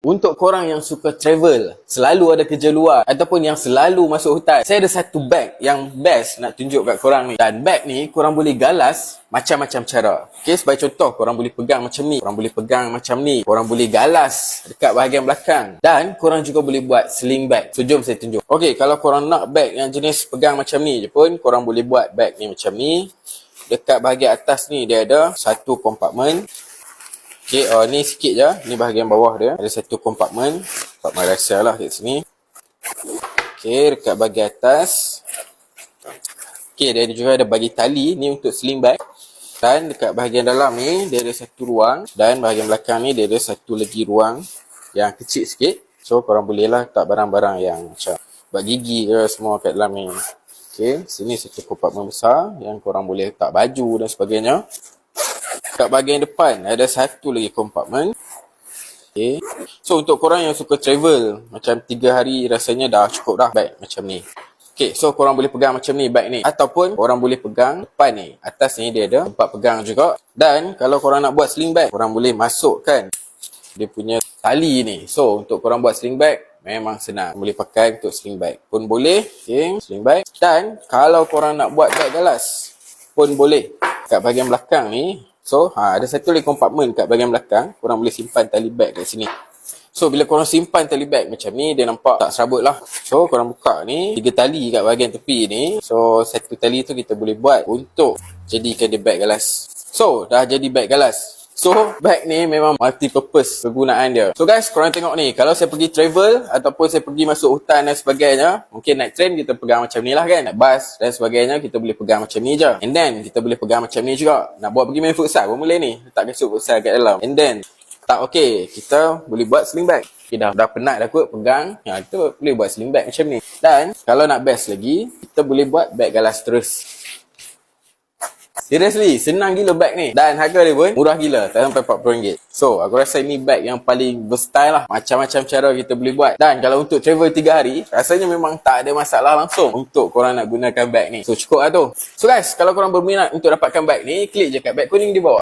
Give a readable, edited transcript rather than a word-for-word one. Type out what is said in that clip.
Untuk korang yang suka travel, selalu ada kerja luar ataupun yang selalu masuk hutan, saya ada satu bag yang best nak tunjuk kat korang ni. Dan bag ni korang boleh galas macam-macam cara. Okay, sebagai contoh, korang boleh pegang macam ni, korang boleh pegang macam ni, korang boleh galas dekat bahagian belakang, dan korang juga boleh buat sling bag. So jom saya tunjuk. Okay, kalau korang nak bag yang jenis pegang macam ni je pun, korang boleh buat bag ni macam ni. Dekat bahagian atas ni dia ada satu kompartmen. Okay, ni sikit je. Ni bahagian bawah dia. Ada satu kompartmen. Kompartmen rahsia lah kat sini. Okay, dekat bahagian atas. Okay, dia juga ada bagi tali. Ni untuk sling bag. Dan dekat bahagian dalam ni, dia ada satu ruang. Dan bahagian belakang ni, dia ada satu lagi ruang yang kecil sikit. So, korang boleh lah letak barang-barang yang macam buat gigi ke semua kat dalam ni. Okay, sini satu kompartmen besar yang korang boleh letak baju dan sebagainya. Kat bahagian depan ada satu lagi kompartmen. Okay. So untuk korang yang suka travel, macam 3 hari rasanya dah cukup dah bag macam ni. Okay, so korang boleh pegang macam ni bag ni. Ataupun korang boleh pegang depan ni. Atas ni dia ada tempat pegang juga. Dan kalau korang nak buat sling bag, korang boleh masukkan dia punya tali ni. So untuk korang buat sling bag, memang senang. Boleh pakai untuk sling bag pun boleh. Okay, sling bag. Dan kalau korang nak buat bag galas pun boleh. Kat bahagian belakang ni, so, ada satu lagi kompartmen kat bahagian belakang. Korang boleh simpan tali bag kat sini. So, bila korang simpan tali bag macam ni, dia nampak tak serabut lah. So, korang buka ni, 3 tali kat bahagian tepi ni. So, satu tali tu kita boleh buat untuk jadikan dia bag galas. So, dah jadi bag galas. So, bag ni memang multi-purpose kegunaan dia. So guys, korang tengok ni. Kalau saya pergi travel ataupun saya pergi masuk hutan dan sebagainya, mungkin naik train kita pegang macam ni lah kan. Naik bus dan sebagainya, kita boleh pegang macam ni je. And then, kita boleh pegang macam ni juga. Nak buat pergi main futsal pun boleh ni. Letak kasut futsal kat dalam. And then, tak okey, kita boleh buat sling bag. Okay, dah penat dah kot pegang. Kita boleh buat sling bag macam ni. Dan, kalau nak best lagi, kita boleh buat bag galas terus. Seriously, senang gila bag ni. Dan harga dia pun murah gila, tak sampai RM40. So, aku rasa ini bag yang paling versatile lah. Macam-macam cara kita boleh buat. Dan kalau untuk travel 3 hari, rasanya memang tak ada masalah langsung untuk korang nak gunakan bag ni. So, cukup lah tu. So guys, kalau korang berminat untuk dapatkan bag ni, klik je kat bag kuning di bawah.